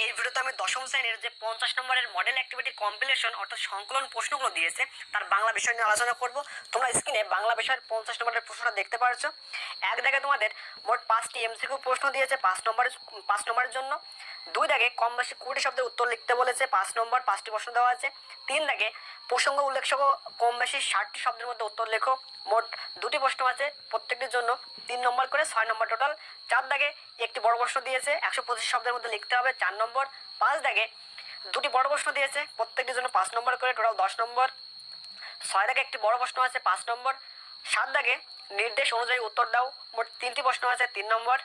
এই ভিডিওতে আমি দশম শ্রেণীর যে 50 নম্বরের মডেল অ্যাক্টিভিটি কম্পিলেশন অর্থাৎ সংকলন প্রশ্নগুলো দিয়েছে তার বাংলা বিষয় নিয়ে আলোচনা করব। তোমরা স্ক্রিনে বাংলা বিষয়ের 50 নম্বরের প্রশ্নটা দেখতে পারছো। এক দাগে তোমাদের মোট 5টি এমসিকিউ প্রশ্ন দিয়েছে 5 নম্বরের জন্য। 2 দাগে কম বেশি 20টি শব্দের উত্তর লিখতে বলেছে 5 নম্বর, 5টি প্রশ্ন দেওয়া আছে। 3 দাগে প্রসঙ্গ উল্লেখযোগ্য কম বেশি 60টি শব্দের মধ্যে উত্তর লেখো। মোট 2টি প্রশ্ন আছে, প্রত্যেকটির জন্য 3 নম্বর করে, 6 নম্বর টোটাল। 4 দাগে একটি বড় প্রশ্ন দিয়েছে 125 শব্দের মধ্যে লিখতে হবে, 4 নম্বর। 5 দাগে 2টি বড় প্রশ্ন দিয়েছে, প্রত্যেকটির জন্য 5 নম্বর করে, টোটাল 10 নম্বর। 6 দাগে একটি বড় প্রশ্ন আছে 5 নম্বর। 7 দাগে নির্দেশ অনুযায়ী উত্তর দাও, মোট 3টি প্রশ্ন আছে 3 নম্বর।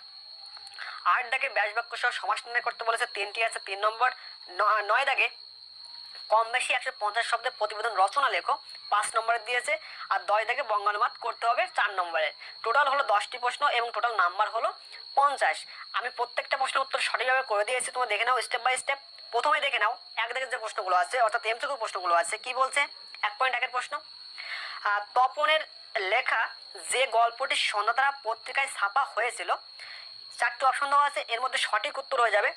8 দাগে ব্যাস বাক্য সহ সমাস নির্ণয় করতে বলেছে, 3টি আছে 3 নম্বর। 9 দাগে কম বেশি 150 শব্দের প্রতিবেদন রচনা লেখো, 5 নম্বরের দিয়েছে। আর 10 দাগে বঙ্গানুবাদ করতে হবে 4 নম্বরের। টোটাল হলো 10টি প্রশ্ন এবং টোটাল নাম্বার হলো 50। আমি প্রত্যেকটা প্রশ্নের উত্তর সঠিকভাবে করে দিয়েছি, তোমরা দেখে নাও স্টেপ বাই স্টেপ। প্রথমেই দেখে নাও এক দাগের যে প্রশ্নগুলো আছে অর্থাৎ এমসিকিউ প্রশ্নগুলো আছে। কি বলছে? 1.1 প্রশ্ন, তপনের লেখা যে গল্পটি সন্ধ্যাতারা পত্রিকায় ছাপা হয়েছিল, 4টি অপশন দেওয়া আছে, এর মধ্যে সঠিক উত্তর হয়ে যাবে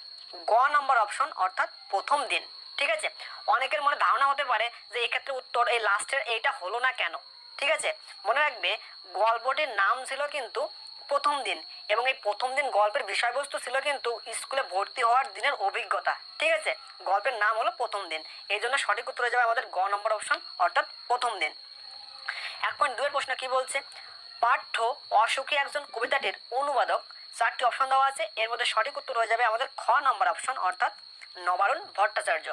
গ নম্বর অপশন অর্থাৎ প্রথম দিন। ঠিক আছে, অনেকের মনে ধারণা হতে পারে যে এক্ষেত্রে উত্তর এই লাস্টের এইটা হলো না কেন। ঠিক আছে, মনে রাখবে গল্পটির নাম ছিল কিন্তু প্রথম দিন এবং এই প্রথম দিন গল্পের বিষয়বস্তু ছিল কিন্তু স্কুলে ভর্তি হওয়ার দিনের অভিজ্ঞতা। ঠিক আছে, গল্পের নাম হলো প্রথম দিন, এই জন্য সঠিক উত্তর হয়ে যাবে আমাদের গ নম্বর অপশন অর্থাৎ প্রথম দিন। 1.2 প্রশ্ন কি বলছে? পাঠ্য অসুখী একজন কবিতাটির অনুবাদক, 4টি অপশন দেওয়া আছে, এর মধ্যে সঠিক উত্তর হয়ে যাবে আমাদের খ নম্বর অপশন অর্থাৎ নবারুণ ভট্টাচার্য।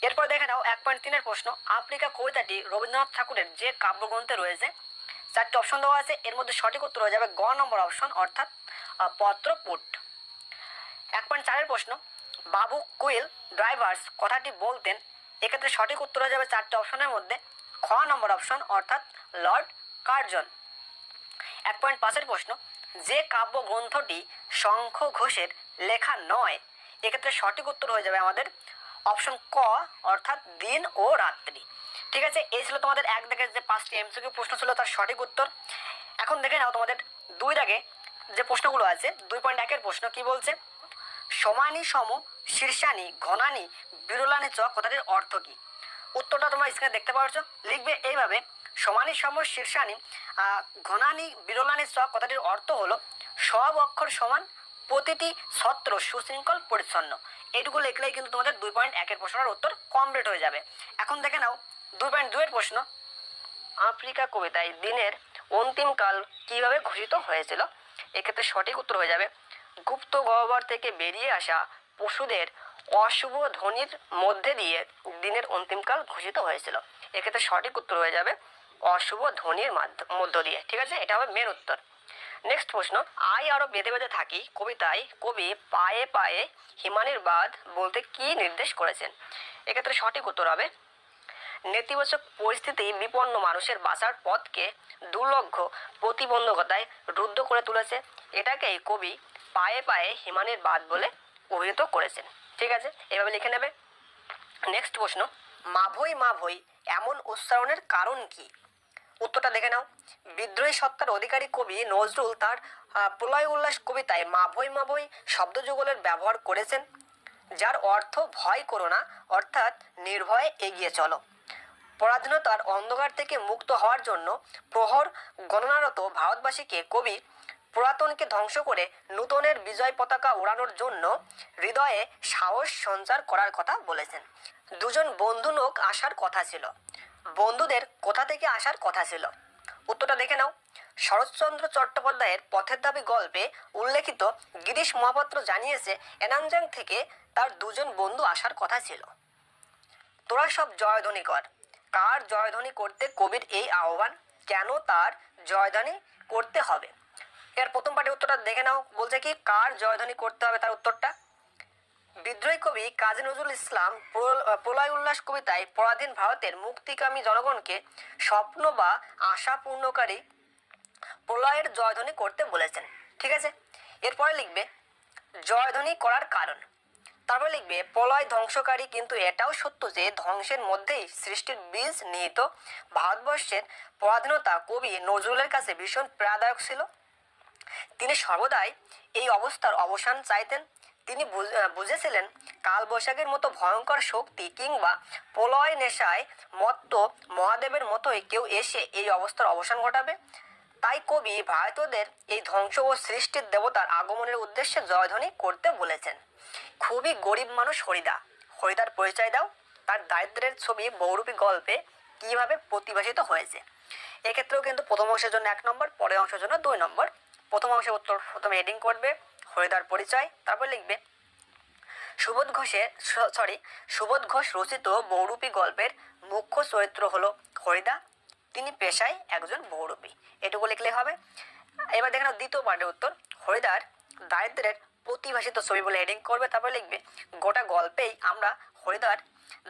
এরপর দেখে নাও 1.3 প্রশ্ন, আফ্রিকা কবিতাটি রবীন্দ্রনাথ ঠাকুরের যে কাব্যগ্রন্থে রয়েছে, 4টি অপশন দেওয়া আছে, এর মধ্যে সঠিক উত্তর হয়ে যাবে গ নম্বর অপশন অর্থাৎ পত্রপুট। 1.4 প্রশ্ন, বাবু কুইল ড্রাইভার্স কথাটি বলতেন, এক্ষেত্রে সঠিক উত্তর হয়ে যাবে 4টি অপশনের মধ্যে খ নম্বর অপশন অর্থাৎ লর্ড কার্জন। 1.5 প্রশ্ন, যে কাব্যগ্রন্থটি শঙ্খ ঘোষের লেখা নয়, এক্ষেত্রে সঠিক উত্তর হয়ে যাবে আমাদের অপশন ক অর্থাৎ দিন ও রাত্রি। ঠিক আছে, এই ছিল তোমাদের এক দাগের যে 5টি এমসিকিউ প্রশ্ন ছিল তার সঠিক উত্তর। এখন দেখে নাও তোমাদের 2 দাগে যে প্রশ্নগুলো আছে। 2.1 প্রশ্ন কি বলছে? সমানি সম শীর্ষানি ঘনানি বিরলানি চ কথাটির অর্থ কি? উত্তরটা তোমরা স্ক্রিনে দেখতে পাচ্ছ, লিখবে এইভাবে, সমানি সম শীর্ষানি ঘনানি বিরলানি চ কথাটির অর্থ হলো সব অক্ষর সমান, প্রতিটি ছত্র সুশৃঙ্খল পরিচ্ছন্ন। এইটুকু লিখলেই কিন্তু তোমাদের 2.1 প্রশ্নের উত্তর কমপ্লিট হয়ে যাবে। এখন দেখে নাও 2.2 প্রশ্ন, আফ্রিকা কবিতায় দিনের অন্তিমকাল কিভাবে ঘোষিত হয়েছিল, এক্ষেত্রে সঠিক উত্তর হয়ে যাবে গুপ্ত গহ্বর থেকে বেরিয়ে আসা পশুদের অশুভ ধ্বনির মধ্যে দিয়ে দিনের অন্তিমকাল ঘোষিত হয়েছিল, এক্ষেত্রে সঠিক উত্তর হয়ে যাবে অশুভ ধ্বনির মধ্য দিয়ে। ঠিক আছে, এটা হবে মেন উত্তর। নেক্সট প্রশ্ন, আই আরো বেঁধে বেঁধে থাকি কবিতায় কবি পায়ে পায়ে হিমানির বাঁধ বলতে কি নির্দেশ করেছেন, এক্ষেত্রে সঠিক উত্তর হবে নেতিবাচক পরিস্থিতি বিপন্ন মানুষের বাঁচার পথকে দুর্লভ প্রতিবন্ধকতায় রুদ্ধ করে তুলেছে, এটাকেই কবি পায়ে পায়ে হিমানির বাঁধ বলে অভিহিত করেছেন। ঠিক আছে, এভাবে লিখে নেবে। নেক্সট প্রশ্ন, মাভই মাভই এমন উচ্চারণের কারণ কি? উত্তরটা দেখে নাও, বিদ্রোহী সত্তার অধিকারী কবি নজরুল তার প্রলয় উল্লাস কবিতায় মাভই মাভই শব্দযুগলের ব্যবহার করেছেন, যার অর্থ ভয় করো না অর্থাৎ নির্ভয়ে এগিয়ে চলো। পরাধীনতার অন্ধকার থেকে মুক্ত হওয়ার জন্য প্রহর গণনারত ভারতবাসীকে কবি পুরাতনকে ধ্বংস করে নূতনের বিজয় পতাকা ওড়ানোর জন্য হৃদয়ে সাহস সঞ্চার করার কথা বলেছেন। দুজন বন্ধু লোক আসার কথা ছিল, বন্ধুদের কোথা থেকে আসার কথা ছিল? উত্তরটা দেখে নাও, শরৎচন্দ্র চট্টোপাধ্যায়ের পথের দাবি গল্পে উল্লেখিত গিরিশ মহাপাত্র জানিয়েছে এনামজাং থেকে তার 2জন বন্ধু আসার কথা ছিল। তোরা সব জয়ধ্বনি কর, কার জয়ধ্বনি করতে কবির এই আহ্বান, কেন তার জয়ধ্বনি করতে হবে? এর প্রথম পাঠের উত্তরটা দেখে নাও, বলছে কি কার জয়ধ্বনি করতে হবে, তার উত্তরটা বিদ্রোহী কবি কাজী নজরুল ইসলাম প্রলয় উল্লাস কবিতায় পরাধীন ভারতের মুক্তিকামী জনগণকে স্বপ্ন বা আশা পূর্ণকারী প্রলয়ের জয়ধ্বনি করতে বলেছেন। ঠিক আছে, এরপরে লিখবে জয়ধ্বনি করার কারণ, তারপরে লিখবে প্রলয় ধ্বংসকারী, কিন্তু এটাও সত্য যে ধ্বংসের মধ্যেই সৃষ্টির বীজ নিহিত। ভারতবর্ষের পরাধীনতা কবি নজরুলের কাছে ভীষণ প্রেরণাদায়ক ছিল, তিনি সর্বদাই এই অবস্থার অবসান চাইতেন। তিনি বুঝেছিলেন কালবৈশাখীর মতো ভয়ঙ্কর শক্তি কিংবা প্রলয় নেশায় মত্ত মহাদেবের মতোই কেউ এসে এই অবস্থার অবসান ঘটাবে। তাই কবি ভারতীয়দের এই ধ্বংস ও সৃষ্টির দেবতার আগমনের উদ্দেশ্যে জয়ধ্বনি করতে বলেছেন। খুবই গরিব মানুষ হরিদা। হরিদার পরিচয় দাও। তার দারিদ্র্যের ছবি বহুরূপী গল্পে কিভাবে প্রতিভাসিত হয়েছে। এক্ষেত্রেও কিন্তু প্রথম অংশের জন্য 1 নম্বর, পরের অংশের জন্য 2 নম্বর। প্রথম অংশের উত্তর প্রথমে হেডিং করবে হরিদার পরিচয়, তারপর লিখবে সুবোধ ঘোষ রচিত বহুরূপী গল্পের মুখ্য চরিত্র হলো হরিদা। তিনি পেশায় একজন বহুরূপী। এটুকু লিখলে হবে। এবার দেখে নাও দ্বিতীয় পার্টের উত্তর। হরিদার দারিদ্র্যের প্রতিভাসিত ছবি বলে হেডিং করবে, তারপর লিখবে গোটা গল্পেই আমরা হরিদার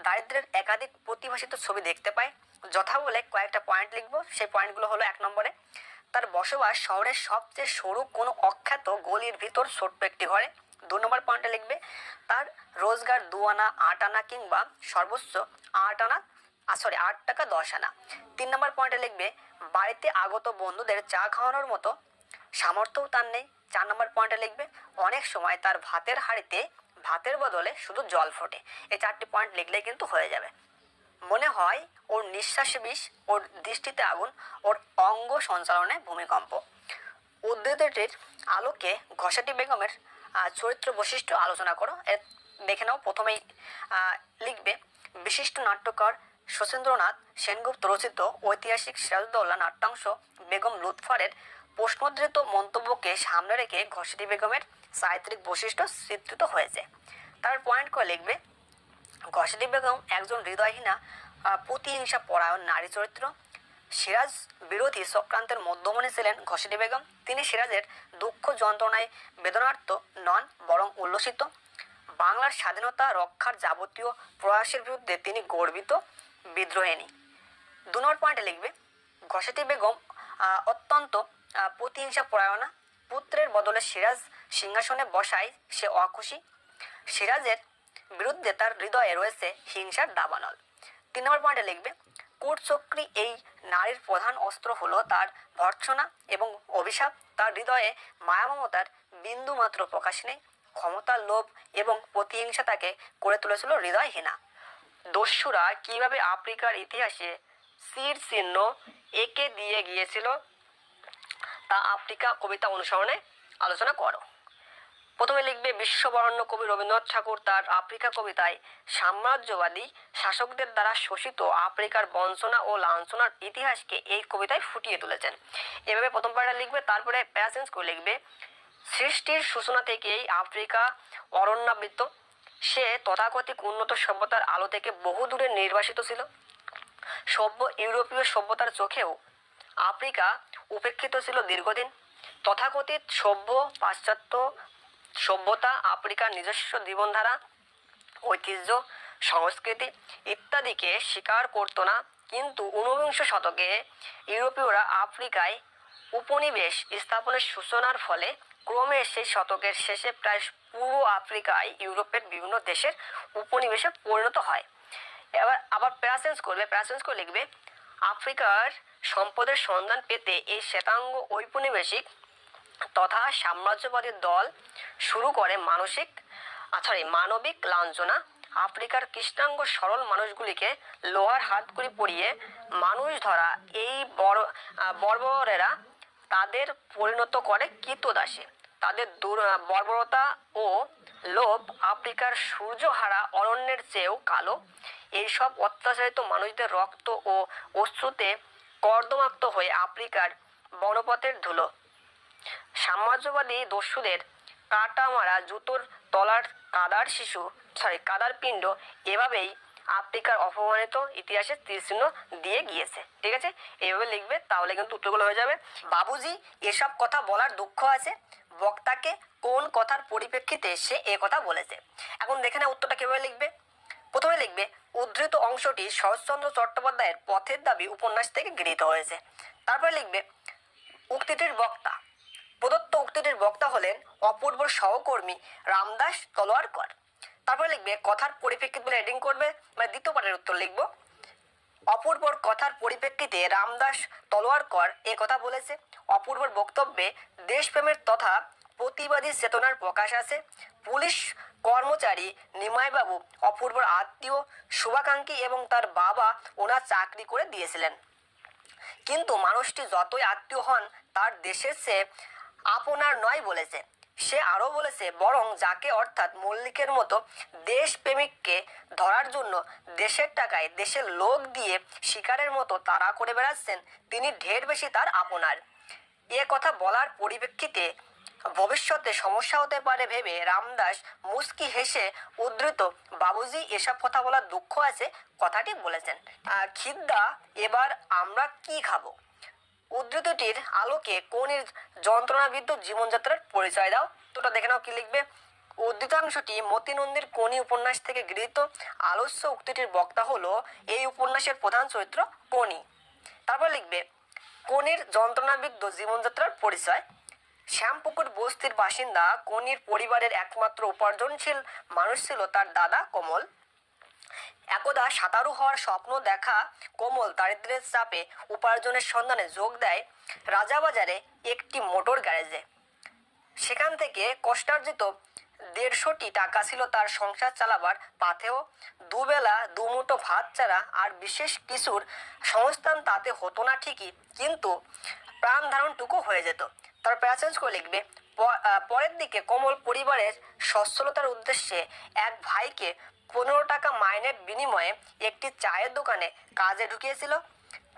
দারিদ্র্যের একাধিক প্রতিভাসিত ছবি দেখতে পাই। যথা বলে কয়েকটা পয়েন্ট লিখবো। সেই পয়েন্টগুলো হলো 1 নম্বরে তার বসবাস শহরের সবচেয়ে সরু কোনো অখ্যাত গলির ভিতর ছোট্ট একটি ঘরে। 2 নম্বর পয়েন্টে লিখবে তার রোজগার 2 আনা 8 আনা কিংবা সর্বোচ্চ 8 টাকা 10 আনা। 3 নম্বর পয়েন্টে লিখবে বাড়িতে আগত বন্ধুদের চা খাওয়ানোর মতো সামর্থ্যও তার নেই। 4 নম্বর পয়েন্টে লিখবে অনেক সময় তার ভাতের হাঁড়িতে ভাতের বদলে শুধু জল ফোটে। এই 4টি পয়েন্ট লিখলেই কিন্তু হয়ে যাবে। মনে হয় ওর নিঃশ্বাসে বিষ, ওর দৃষ্টিতে আগুন, ওর অঙ্গ সঞ্চালনে ভূমিকম্প। উদ্ধৃতিটির আলোকে ঘষাটি বেগমের চরিত্র বৈশিষ্ট্য আলোচনা করো। দেখে নাও। প্রথমেই লিখবে বিশিষ্ট নাট্যকার শচীন্দ্রনাথ সেনগুপ্ত রচিত ঐতিহাসিক সিরাজউদ্দৌলা নাট্যাংশ বেগম লুৎফারের প্রশ্নোদ্ধৃত মন্তব্যকে সামনে রেখে ঘষাটি বেগমের চারিত্রিক বৈশিষ্ট্য চিত্রিত হয়েছে। তার পয়েন্ট করে লিখবে ঘষাটি বেগম একজন হৃদয়হীনা প্রতিহিংসা পরায়ণ নারী চরিত্র। সিরাজ বিরোধী চক্রান্তের মধ্যমণি ছিলেন ঘষাটি বেগম। তিনি সিরাজের দুঃখ যন্ত্রণায় বেদনার্ত নন, বরং উল্লসিত। বাংলার স্বাধীনতা রক্ষার যাবতীয় প্রয়াসের বিরুদ্ধে তিনি গর্বিত বিদ্রোহিণী। 2 নম্বর পয়েন্টে লিখবে ঘষাটি বেগম অত্যন্ত প্রতিহিংসা পরায়ণা। পুত্রের বদলে সিরাজ সিংহাসনে বসায় সে অখুশি। সিরাজের বিরুদ্ধে তার হৃদয়ে রয়েছে হিংসার দাবানল। 3 নম্বর পয়েন্টে লিখবে কূটচক্রী এই নারীর প্রধান অস্ত্র হলো তার ভর্ৎসনা এবং অভিশাপ। তার হৃদয়ে মায়া মমতার বিন্দু মাত্র প্রকাশ নেই। ক্ষমতার লোভ এবং প্রতিহিংসা তাকে করে তুলেছিল হৃদয়হীনা। দস্যুরা কিভাবে আফ্রিকার ইতিহাসে চির চিহ্ন এঁকে দিয়ে গিয়েছিল তা আফ্রিকা কবিতা অনুসরণে আলোচনা করো। প্রথমে লিখবে বিশ্ববরেণ্য কবি রবীন্দ্রনাথ ঠাকুর তার আফ্রিকা কবিতায় সাম্রাজ্যবাদী শাসকদের দ্বারা শোষিত আফ্রিকার বঞ্চনা ও লাঞ্ছনার ইতিহাসকে এই কবিতায় ফুটিয়ে তুলেছেন। এভাবে প্রথম পার্টটা লিখবে। তারপরে প্যাসেঞ্জ করে লিখবে সৃষ্টির সূচনা থেকেই আফ্রিকা অরণ্যাবৃত। সে তথাকথিত উন্নত সভ্যতার আলো থেকে বহু দূরে নির্বাসিত ছিল। সভ্য ইউরোপীয় সভ্যতার চোখেও আফ্রিকা উপেক্ষিত ছিল দীর্ঘদিন। তথাকথিত সভ্য পাশ্চাত্য সভ্যতা আফ্রিকার নিজস্ব জীবনধারা, ঐতিহ্য, সংস্কৃতি ইত্যাদিকে স্বীকার করতো না। কিন্তু 19বিংশ শতকে ইউরোপীয়রা আফ্রিকায় উপনিবেশ স্থাপনের সূচনার ফলে ক্রমে সেই শতকের শেষে প্রায় পুরো আফ্রিকায় ইউরোপের বিভিন্ন দেশের উপনিবেশে পরিণত হয়। আবার প্যাসেঞ্জ করে লিখবে আফ্রিকার সম্পদের সন্ধান পেতে এই শ্বেতাঙ্গ ঔপনিবেশিক তথা সাম্রাজ্যবাদী দল শুরু করে মানবিক লাঞ্ছনা। আফ্রিকার কৃষ্ণাঙ্গ সরল মানুষগুলিকে লোহার হাতকড়ি পরিয়ে মানুষ ধরা এই বর্বরেরা তাদের পরিণত করে কৃতদাসে। তাদের বর্বরতা ও লোভ আফ্রিকার সূর্যহারা অরণ্যের চেয়েও কালো। এইসব অত্যাচারিত মানুষদের রক্ত ও অশ্রুতে কর্দমাক্ত হয়ে আফ্রিকার বনপথের ধুলো। সাম্রাজ্যবাদী দস্যুদের কাটা মারা জুতোর তলার কাদার পিণ্ড এভাবেই আফ্রিকার অপমানিত ইতিহাসে তীরচিহ্ন দিয়ে গিয়েছে। ঠিক আছে, এইভাবে লিখবে, তাহলে কিন্তু উত্তরগুলো হয়ে যাবে। বাবুজি এসব কথা বলার দুঃখ আছে, বক্তাকে কোন কথার পরিপ্রেক্ষিতে সে এ কথা বলেছে। এখন দেখে না উত্তরটা কিভাবে লিখবে। প্রথমে লিখবে উদ্ধৃত অংশটি শরৎচন্দ্র চট্টোপাধ্যায়ের পথের দাবি উপন্যাস থেকে গৃহীত হয়েছে। তারপরে লিখবে উক্তিটির বক্তা। প্রদত্ত উক্তিটির বক্তা হলেন অপূর্বর সহকর্মী রামদাস তলোয়ারকর। তারপরে লিখবে কথার পরিপ্রেক্ষিত বলে হেডিং করবে, মানে দ্বিতীয় পাঠের উত্তর লিখবো অপূর্বর কথার পরিপ্রেক্ষিতে রামদাস তলোয়ারকর এ কথা বলেছে। অপূর্বর বক্তব্যে দেশপ্রেমের তথা প্রতিবাদী চেতনার প্রকাশ আছে। পুলিশ কর্মচারী নিমাইবাবু অপূর্বর আত্মীয় শুভাকাঙ্ক্ষী এবং তার বাবা ওনার চাকরি করে দিয়েছিলেন। কিন্তু মানুষটি যতই আত্মীয় হন তার দেশের চেয়ে আপনার নয় বলেছে। সে আরও বলেছে, বরং যাকে অর্থাৎ মল্লিকের মতো দেশপ্রেমিককে ধরার জন্য দেশের টাকায় দেশের লোক দিয়ে শিকারের মতো তাড়া করে বেড়াচ্ছেন তিনি ঢের বেশি তার আপনার। এ কথা বলার পরিপ্রেক্ষিতে ভবিষ্যতে সমস্যা হতে পারে ভেবে রামদাস মুচকি হেসে উদ্ধৃত, বাবুজি এসব কথা বলার দুঃখ আছে কথাটি বলেছেন। খিদ্দা, এবার আমরা কি খাবো? উদ্ধৃতিটির আলোকে কোনির যন্ত্রণাবিদ্ধ জীবনযাত্রার পরিচয় দাও। দুটো দেখে নাও কি লিখবে। উদ্ধৃতাংশটি মতি নন্দীর কোনি উপন্যাস থেকে গৃহীত। আলোচ্য উক্তিটির বক্তা হলো এই উপন্যাসের প্রধান চরিত্র কোনি। তারপর লিখবে কোনির যন্ত্রণাবিদ্ধ জীবনযাত্রার পরিচয়। শ্যামপুকুর বস্তির বাসিন্দা কোনির পরিবারের একমাত্র উপার্জনশীল মানুষ ছিল তার দাদা কমল। একদা সাঁতারু হওয়ার স্বপ্ন দেখা কোমল দারিদ্র্যের চাপে উপার্জনের সন্ধানে যোগ দেয় রাজাবাজারে একটি মোটর গ্যারেজে। সেখান থেকে কষ্টার্জিত 150টি টাকা ছিল তার সংসার চালাবার পাথেয়। দুবেলা দুমুঠো ভাত ছাড়া আর বিশেষ কিছুর সংস্থান তাতে হতো না ঠিকই, কিন্তু প্রাণ ধারণটুকু হয়ে যেত। তার প্যাসেজ করে লিখবে, পরের দিকে কমল পরিবারের সচ্ছলতার উদ্দেশ্যে এক ভাইকে 15 টাকা মাইনের বিনিময়ে একটি চায়ের দোকানে কাজে ঢুকিয়েছিল।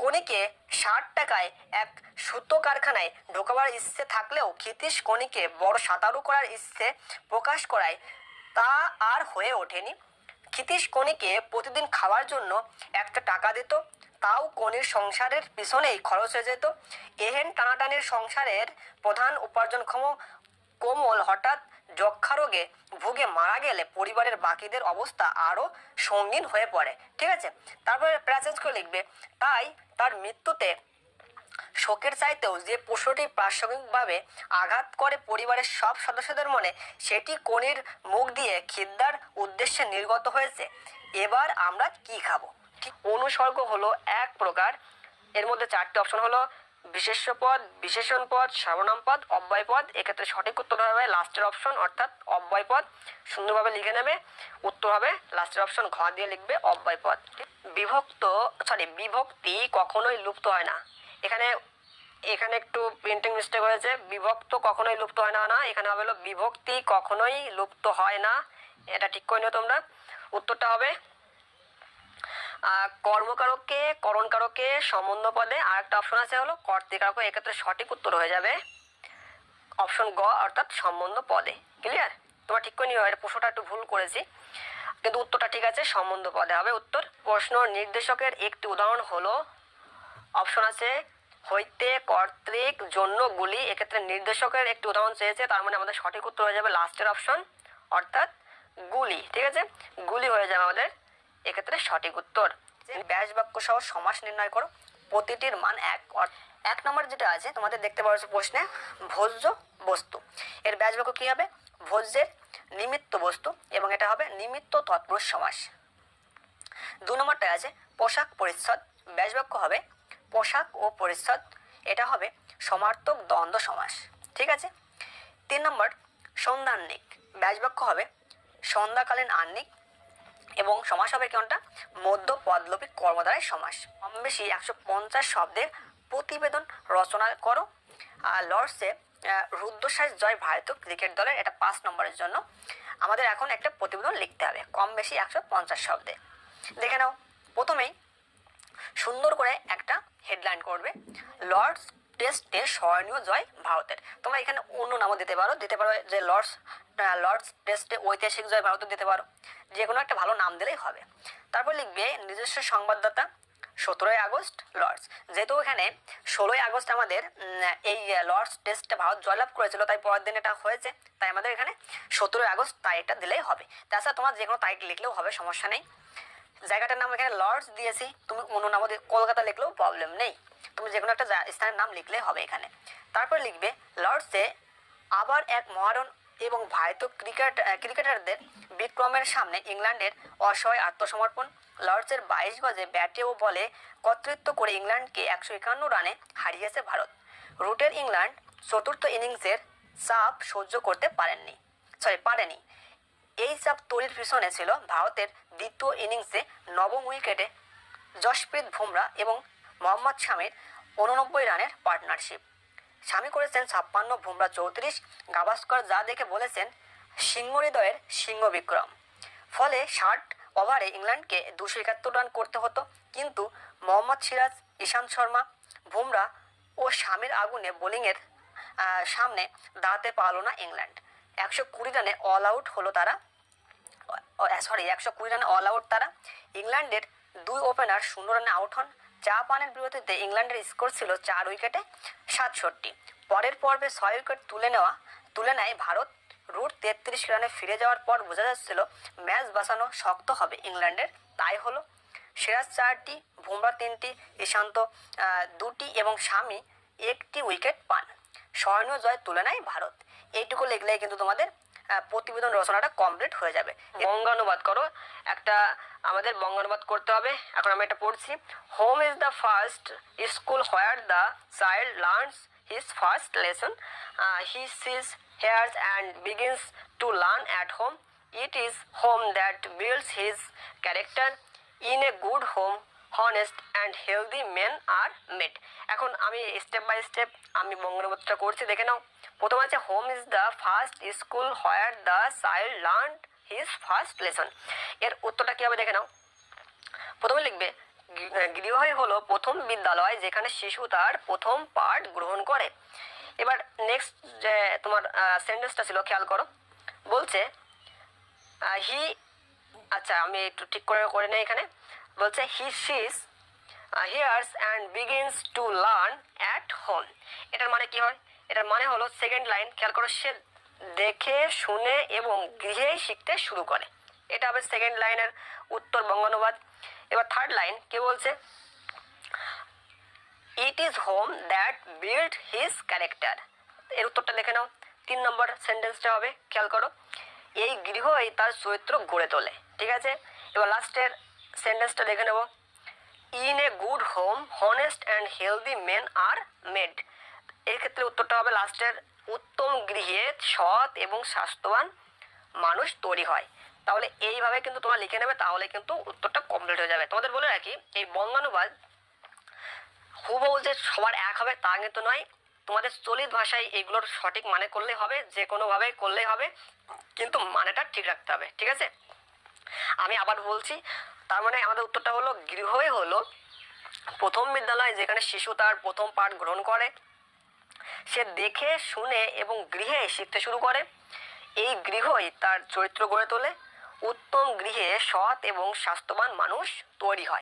কনিকে 60 টাকায় এক সুতো কারখানায় ঢোকাবার ইচ্ছে থাকলেও ক্ষিতীশ কনিকে বড় সাঁতারু করার ইচ্ছে প্রকাশ করায় তা আর হয়ে ওঠেনি। ক্ষিতীশ কনিকে প্রতিদিন খাওয়ার জন্য একটা টাকা দিত, তাও কনির সংসারের পিছনেই খরচ হয়ে যেত। এহেন টানাটানির সংসারের প্রধান উপার্জনক্ষম কোমল হঠাৎ যক্ষা রোগে ভুগে মারা গেলে পরিবারের বাকিদের অবস্থা আরও সঙ্গীন হয়ে পড়ে। ঠিক আছে, তারপরে প্যাসেজ করে লিখবে, তাই তার মৃত্যুতে শোকের চাইতেও যে প্রশ্নটি প্রাসঙ্গিকভাবে আঘাত করে পরিবারের সব সদস্যদের মনে, সেটি কোনির মুখ দিয়ে খিদ্দার উদ্দেশ্যে নির্গত হয়েছে, এবার আমরা কি খাবো। ঠিক অনুসর্গ হলো এক প্রকার। এর মধ্যে 4টি অপশন হলো বিশেষ্য পদ, বিশেষণ পদ, সর্বনাম পদ, অব্যয় পদ। এক্ষেত্রে সঠিক উত্তর হবে লাস্টের অপশন অর্থাৎ অব্যয় পদ। সুন্দরভাবে লিখে নেবে, উত্তর হবে লাস্টের অপশন ঘ দিয়ে লিখবে অব্যয় পদ। বিভক্তি কখনোই লুপ্ত হয় না। এখানে একটু প্রিন্টিং মিস্টেক হয়েছে। বিভক্ত কখনোই লুপ্ত হয় না, এখানে হবে হলো বিভক্তি কখনোই লুপ্ত হয় না। এটা ঠিক করে নিও তোমরা। উত্তরটা হবে কর্মকারককে করণকারকে সম্বন্ধ পদে। আর একটা অপশন আছে হলো কর্তৃকারক। এক্ষেত্রে সঠিক উত্তর হয়ে যাবে অপশন গ অর্থাৎ সম্বন্ধ পদে। ক্লিয়ার? তোমরা ঠিক করে নিও, এর প্রশ্নটা একটু ভুল করেছি, কিন্তু উত্তরটা ঠিক আছে, সম্বন্ধ পদে হবে উত্তর। প্রশ্ন নির্দেশকের একটি উদাহরণ হলো, অপশন আছে হইতে, কর্তৃক, জন্যগুলি। এক্ষেত্রে নির্দেশকের একটি উদাহরণ চেয়েছে, তার মানে আমাদের সঠিক উত্তর হয়ে যাবে লাস্টের অপশন অর্থাৎ গুলি। ঠিক আছে, গুলি হয়ে যাবে আমাদের এক্ষেত্রে সঠিক উত্তর। ব্যাস বাক্য সহ সমাস নির্ণয় করো, প্রতিটির মান 1। 1 নম্বর যেটা আছে তোমাদের দেখতে পাচ্ছ প্রশ্নে, ভোজ্য বস্তু। এর ব্যাস বাক্য কি হবে? ভোজ্যের নিমিত্ত বস্তু, এবং এটা হবে নিমিত্ত তৎপুরুষ সমাস। 2 নম্বরটা আছে পোশাক পরিচ্ছদ। ব্যাস বাক্য হবে পোশাক ও পরিচ্ছদ, এটা হবে সমার্থক দ্বন্দ্ব সমাস। ঠিক আছে। 3 নম্বর সন্ধ্যাহ্নিক। ব্যাস বাক্য হবে সন্ধ্যাকালীন আহ্নিক, এবং সমাস হবে কোনটা? মধ্য পদলোপী কর্মধারায় সমাস। কম বেশি 150 শব্দের প্রতিবেদন রচনা করো। লর্ডসে রুদ্ধশ্বাস জয় ভারতীয় ক্রিকেট দলের, এটা 5 নম্বরের জন্য। আমাদের এখন একটা প্রতিবেদন লিখতে হবে কম বেশি 150 শব্দে। দেখে নাও, প্রথমেই সুন্দর করে একটা হেডলাইন করবে, লর্ডস টেস্টে স্মরণীয় জয় ভারতের। তোমরা এখানে অন্য নামও দিতে পারো যে লর্ডস টেস্টে ঐতিহাসিক জয় ভারতের দিতে পারো, যে কোনো একটা ভালো নাম দিলেই হবে। তারপর লিখবে নিজস্ব সংবাদদাতা 17ই আগস্ট লর্ডস। যেহেতু এখানে 16ই আগস্ট আমাদের এই লর্ডস টেস্টে ভারত জয়লাভ করেছিল, তাই পরের দিন এটা হয়েছে, তাই আমাদের এখানে 17ই আগস্ট তারিখটা দিলেই হবে। তাছাড়া তোমার যে কোনো তারিখ লিখলেও হবে, সমস্যা নেই। জায়গাটার নাম এখানে লর্ডস দিয়েছি, তুমি অন্য নামও কলকাতা লিখলেও প্রবলেম নেই, তুমি যে কোনো একটা স্থানের নাম লিখলেই হবে এখানে। তারপর লিখবে লর্ডসে আবার এক মহারণ এবং ভারতীয় ক্রিকেটারদের বিক্রমের সামনে ইংল্যান্ডের অসহায় আত্মসমর্পণ। লর্ডসের 22 গজে ব্যাটে ও বলে কর্তৃত্ব করে ইংল্যান্ডকে 151 রানে হারিয়েছে ভারত। রুটের ইংল্যান্ড চতুর্থ ইনিংসের চাপ সহ্য করতে পারেনি। এই চাপ তৈরির পিছনে ছিল ভারতের দ্বিতীয় ইনিংসে নবম উইকেটে জশপ্রীত বুমরা এবং মোহাম্মদ শামির 89 রানের পার্টনারশিপ। শামি করেছেন 56, বুমরা 34, গাভাস্কর যা দেখে বলেছেন সিংহ হৃদয়ের সিংহ বিক্রম। ফলে 60 ওভারে ইংল্যান্ডকে 271 রান করতে হতো, কিন্তু মোহাম্মদ সিরাজ, ইশান্ত শর্মা, বুমরা ও শামির আগুনে বোলিংয়ের সামনে দাঁড়াতে পারল না ইংল্যান্ড। 120 রানে অল আউট হলো তারা 120 রানে অল আউট তারা। ইংল্যান্ডের 2 ওপেনার 0 রানে আউট হন। জাপানের বিরুদ্ধে ইংল্যান্ডের স্কোর ছিল 4 উইকেটে 67। পরের পর্বে 6 উইকেট তুলে নেয় ভারত। রুট 33 রানে ফিরে যাওয়ার পর বোঝা যাচ্ছিল ম্যাচ বাঁচানো শক্ত হবে ইংল্যান্ডের, তাই হলো। সিরাজ 4টি, বুমরা 3টি, ইশান্ত 2টি এবং শামি 1টি উইকেট পান। স্মরণীয় জয় তুলে নেয় ভারত। এইটুকু লিখলেই কিন্তু তোমাদের প্রতিবেদন রচনাটা কমপ্লিট হয়ে যাবে। বঙ্গানুবাদ করো, একটা আমাদের বঙ্গানুবাদ করতে হবে। এখন আমি এটা পড়ছি। Home is the first school where the child learns his first lesson. He sees hears and begins to learn at home. It is home that builds his character. In a good home, honest and healthy men are made. এখন আমি step by step আমি বঙ্গানুবাদটা করছি, দেখে নাও। প্রথম আছে home is the first school where the child learn his first lesson. এর উত্তরটা কী হবে দেখে নাও। প্রথমে লিখবে গৃহই হলো প্রথম বিদ্যালয় যেখানে শিশু তার প্রথম পাঠ গ্রহণ করে। এবার নেক্সট যে তোমার সেন্টেন্সটা ছিল খেয়াল করো, বলছে আচ্ছা আমি একটু ঠিক করে নেই। এখানে বলছে he sees hears and begins to learn at home. এটার মানে কি হয়? এটার মানে হলো সেকেন্ড লাইন, খেয়াল করো, সে দেখে শুনে এবং গৃহেই শিখতে শুরু করে। এটা হবে সেকেন্ড লাইনের উত্তর বঙ্গানুবাদ। এবার থার্ড লাইন কে বলছে? It is home that build his character. এর উত্তরটা দেখে নাও। 3 নম্বর সেন্টেন্সটা হবে, খেয়াল করো, এই গৃহই তার চরিত্র গড়ে তোলে। ঠিক আছে, এবার লাস্টের সেন্টেন্সটা দেখে নেব। In a good home honest and healthy men are made. এর ক্ষেত্রে উত্তরটা হবে লাস্টের, উত্তম গৃহে সৎ এবং স্বাস্থ্যবান মানুষ তৈরি হয়। তাহলে এইভাবে কিন্তু তোমরা লিখে নেবে, তাহলে কিন্তু উত্তরটা কমপ্লিট হয়ে যাবে। তোমাদের বলে রাখি, এই বঙ্গানুবাদ হুবহু যে সবার এক হবে তা কিন্তু নয়। তোমাদের চলিত ভাষায় এগুলোর সঠিক মানে করলেই হবে, যে কোনোভাবে করলেই হবে, কিন্তু মানেটা ঠিক রাখতে হবে। ঠিক আছে, আমি আবার বলছি, তার মানে আমাদের উত্তরটা হলো গৃহই হলো প্রথম বিদ্যালয় যেখানে শিশু তার প্রথম পাঠ গ্রহণ করে, সে দেখে শুনে এবং গৃহে শিখতে শুরু করে, এই গৃহই তার চরিত্র গড়ে তোলে, উত্তম গৃহে সৎ এবং স্বাস্থ্যবান মানুষ তৈরি হয়।